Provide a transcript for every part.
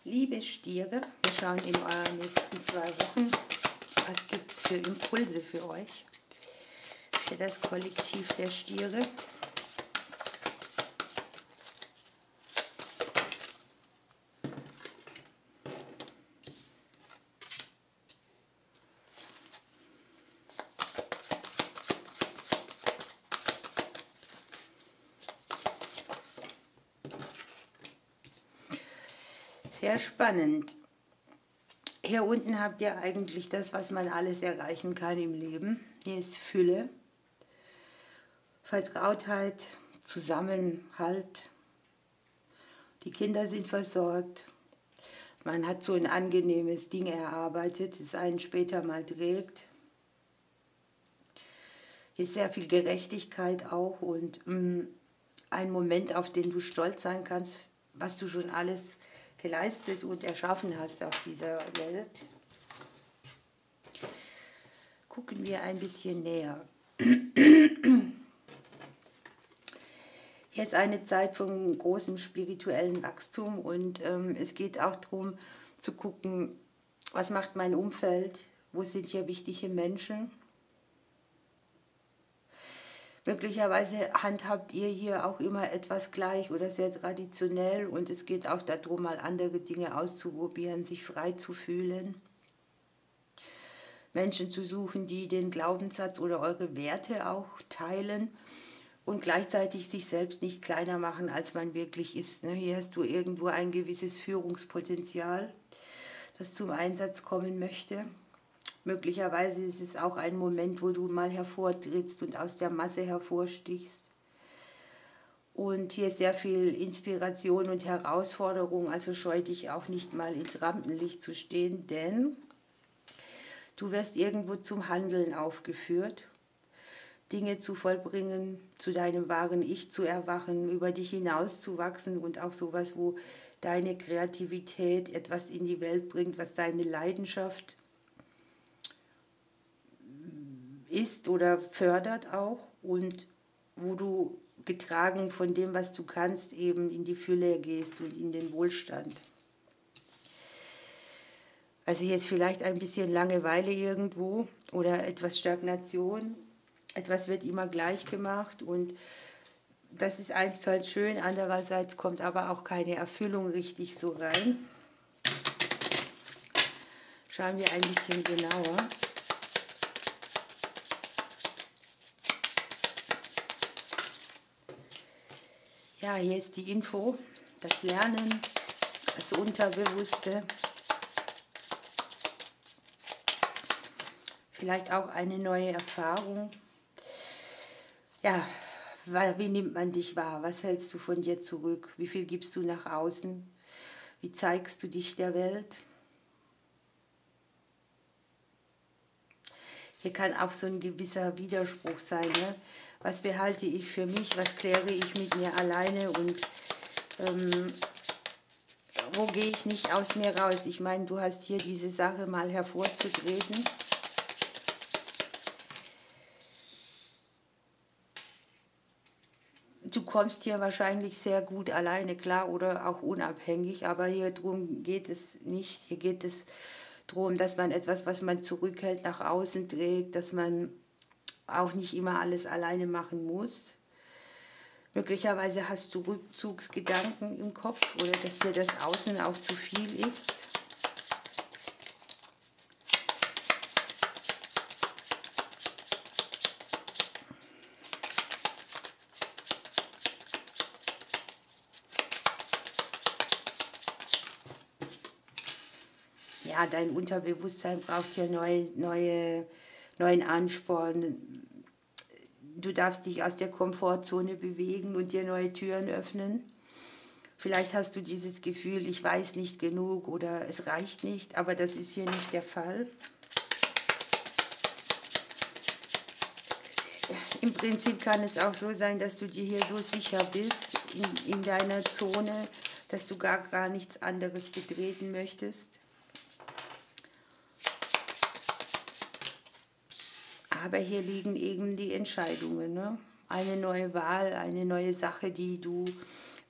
Liebe Stiere, wir schauen in euren nächsten 2 Wochen, was gibt es für Impulse für euch, für das Kollektiv der Stiere. Sehr spannend. Hier unten habt ihr eigentlich das, was man alles erreichen kann im Leben. Hier ist Fülle, Vertrautheit, Zusammenhalt. Die Kinder sind versorgt. Man hat so ein angenehmes Ding erarbeitet, das einen später mal trägt. Hier ist sehr viel Gerechtigkeit auch und ein Moment, auf den du stolz sein kannst, was du schon alles geleistet und erschaffen hast auf dieser Welt. Gucken wir ein bisschen näher. Hier ist eine Zeit von großem spirituellen Wachstum und es geht auch darum zu gucken, was macht mein Umfeld, wo sind hier wichtige Menschen. Möglicherweise handhabt ihr hier auch immer etwas gleich oder sehr traditionell und es geht auch darum, mal andere Dinge auszuprobieren, sich frei zu fühlen. Menschen zu suchen, die den Glaubenssatz oder eure Werte auch teilen und gleichzeitig sich selbst nicht kleiner machen, als man wirklich ist. Hier hast du irgendwo ein gewisses Führungspotenzial, das zum Einsatz kommen möchte. Möglicherweise ist es auch ein Moment, wo du mal hervortrittst und aus der Masse hervorstichst. Und hier ist sehr viel Inspiration und Herausforderung, also scheu dich auch nicht mal ins Rampenlicht zu stehen, denn du wirst irgendwo zum Handeln aufgeführt, Dinge zu vollbringen, zu deinem wahren Ich zu erwachen, über dich hinauszuwachsen und auch sowas, wo deine Kreativität etwas in die Welt bringt, was deine Leidenschaft ist oder fördert auch und wo du getragen von dem, was du kannst, eben in die Fülle gehst und in den Wohlstand. Also jetzt vielleicht ein bisschen Langeweile irgendwo oder etwas Stagnation, etwas wird immer gleich gemacht und das ist einerseits schön, andererseits kommt aber auch keine Erfüllung richtig so rein. Schauen wir ein bisschen genauer. Ja, hier ist die Info, das Lernen, das Unterbewusste, vielleicht auch eine neue Erfahrung. Ja, wie nimmt man dich wahr? Was hältst du von dir zurück? Wie viel gibst du nach außen? Wie zeigst du dich der Welt? Hier kann auch so ein gewisser Widerspruch sein. Ne? Was behalte ich für mich? Was kläre ich mit mir alleine? Und wo gehe ich nicht aus mir raus? Ich meine, du hast hier diese Sache mal hervorzutreten. Du kommst hier wahrscheinlich sehr gut alleine klar oder auch unabhängig, aber hier drum geht es nicht. Hier geht es darum, dass man etwas, was man zurückhält, nach außen trägt, dass man auch nicht immer alles alleine machen muss. Möglicherweise hast du Rückzugsgedanken im Kopf oder dass dir das Außen auch zu viel ist. Ja, dein Unterbewusstsein braucht hier neuen Ansporn. Du darfst dich aus der Komfortzone bewegen und dir neue Türen öffnen. Vielleicht hast du dieses Gefühl, ich weiß nicht genug oder es reicht nicht, aber das ist hier nicht der Fall. Im Prinzip kann es auch so sein, dass du dir hier so sicher bist in deiner Zone, dass du gar nichts anderes betreten möchtest. Aber hier liegen eben die Entscheidungen, ne? Eine neue Wahl, eine neue Sache, die du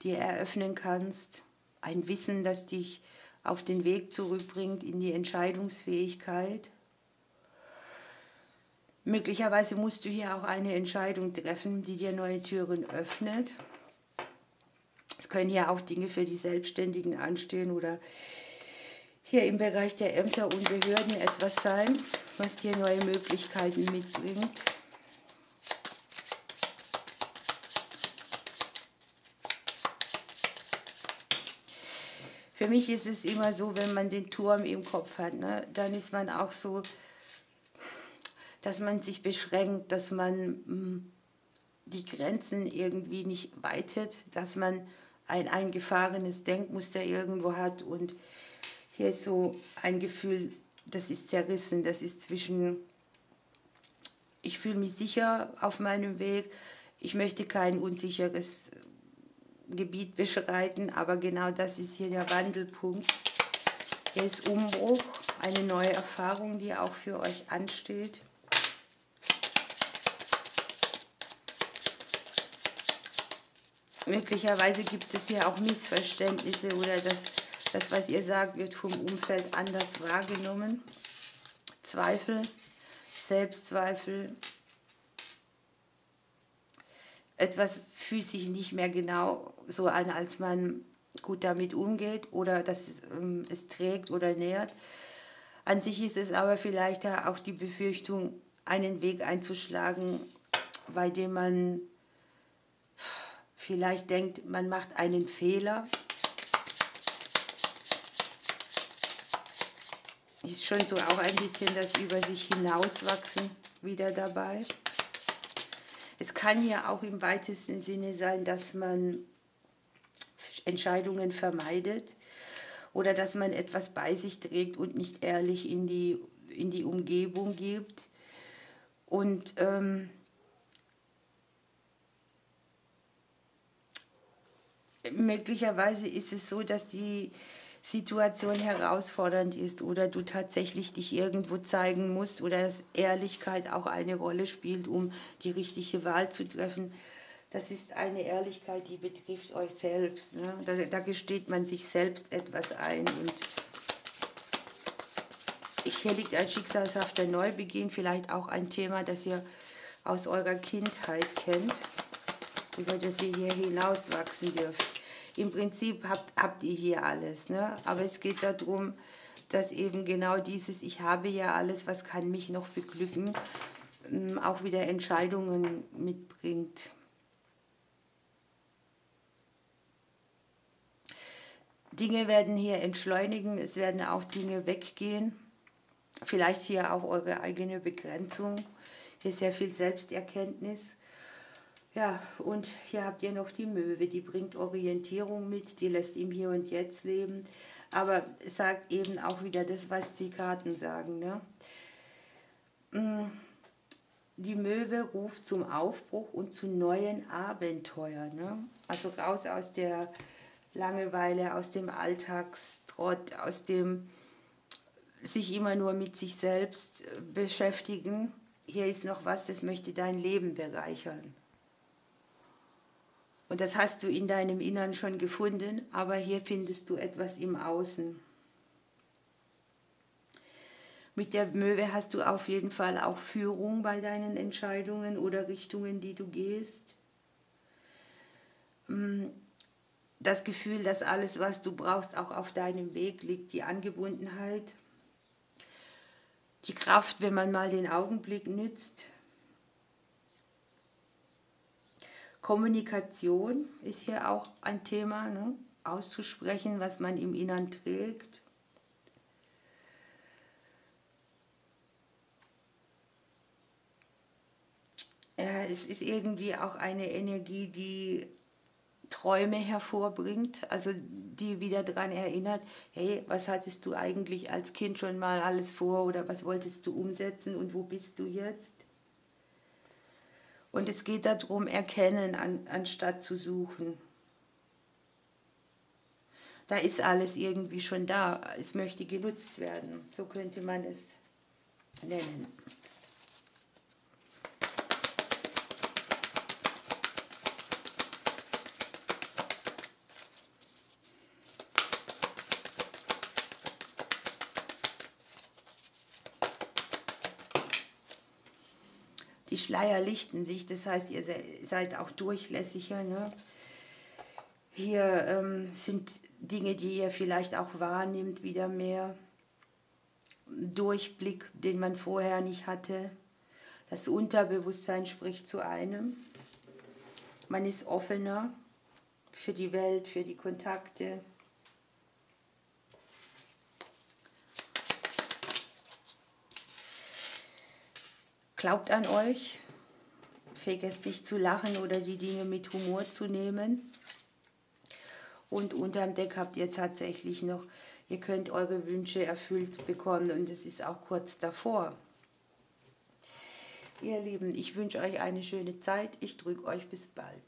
dir eröffnen kannst. Ein Wissen, das dich auf den Weg zurückbringt in die Entscheidungsfähigkeit. Möglicherweise musst du hier auch eine Entscheidung treffen, die dir neue Türen öffnet. Es können hier auch Dinge für die Selbstständigen anstehen oder hier im Bereich der Ämter und Behörden etwas sein, was dir neue Möglichkeiten mitbringt. Für mich ist es immer so, wenn man den Turm im Kopf hat, ne, dann ist man auch so, dass man sich beschränkt, dass man die Grenzen irgendwie nicht weitet, dass man ein eingefahrenes Denkmuster irgendwo hat und hier ist so ein Gefühl, das ist zerrissen, das ist zwischen, ich fühle mich sicher auf meinem Weg, ich möchte kein unsicheres Gebiet beschreiten, aber genau das ist hier der Wandelpunkt. Hier ist Umbruch, eine neue Erfahrung, die auch für euch ansteht. Möglicherweise gibt es hier auch Missverständnisse oder das, was ihr sagt, wird vom Umfeld anders wahrgenommen. Zweifel, Selbstzweifel. Etwas fühlt sich nicht mehr genau so an, als man gut damit umgeht oder dass es trägt oder nährt. An sich ist es aber vielleicht auch die Befürchtung, einen Weg einzuschlagen, bei dem man vielleicht denkt, man macht einen Fehler. Ist schon so auch ein bisschen das über sich hinauswachsen wieder dabei. Es kann ja auch im weitesten Sinne sein, dass man Entscheidungen vermeidet oder dass man etwas bei sich trägt und nicht ehrlich in die Umgebung gibt. Und möglicherweise ist es so, dass die Situation herausfordernd ist oder du tatsächlich dich irgendwo zeigen musst oder dass Ehrlichkeit auch eine Rolle spielt, um die richtige Wahl zu treffen. Das ist eine Ehrlichkeit, die betrifft euch selbst. Ne? Da gesteht man sich selbst etwas ein. Und hier liegt ein schicksalshafter Neubeginn, vielleicht auch ein Thema, das ihr aus eurer Kindheit kennt, über das ihr hier hinauswachsen dürft. Im Prinzip habt ihr hier alles, ne? Aber es geht darum, dass eben genau dieses Ich habe ja alles, was kann mich noch beglücken, auch wieder Entscheidungen mitbringt. Dinge werden hier entschleunigen, es werden auch Dinge weggehen, vielleicht hier auch eure eigene Begrenzung, hier sehr viel Selbsterkenntnis. Ja, und hier habt ihr noch die Möwe, die bringt Orientierung mit, die lässt im Hier und Jetzt leben, aber sagt eben auch wieder das, was die Karten sagen. Ne? Die Möwe ruft zum Aufbruch und zu neuen Abenteuern. Ne? Also raus aus der Langeweile, aus dem Alltagstrott, aus dem sich immer nur mit sich selbst beschäftigen. Hier ist noch was, das möchte dein Leben bereichern. Und das hast du in deinem Innern schon gefunden, aber hier findest du etwas im Außen. Mit der Möwe hast du auf jeden Fall auch Führung bei deinen Entscheidungen oder Richtungen, die du gehst. Das Gefühl, dass alles, was du brauchst, auch auf deinem Weg liegt, die Angebundenheit, die Kraft, wenn man mal den Augenblick nützt. Kommunikation ist hier auch ein Thema, ne? Auszusprechen, was man im Innern trägt. Ja, es ist irgendwie auch eine Energie, die Träume hervorbringt, also die wieder daran erinnert, hey, was hattest du eigentlich als Kind schon mal alles vor oder was wolltest du umsetzen und wo bist du jetzt? Und es geht darum, erkennen, anstatt zu suchen. Da ist alles irgendwie schon da. Es möchte genutzt werden. So könnte man es nennen. Die Schleier lichten sich, das heißt, ihr seid auch durchlässiger. Ne? Hier sind Dinge, die ihr vielleicht auch wahrnimmt, wieder mehr Durchblick, den man vorher nicht hatte. Das Unterbewusstsein spricht zu einem. Man ist offener für die Welt, für die Kontakte. Glaubt an euch, vergesst nicht zu lachen oder die Dinge mit Humor zu nehmen. Und unterm Deck habt ihr tatsächlich noch, ihr könnt eure Wünsche erfüllt bekommen und es ist auch kurz davor. Ihr Lieben, ich wünsche euch eine schöne Zeit. Ich drücke euch bis bald.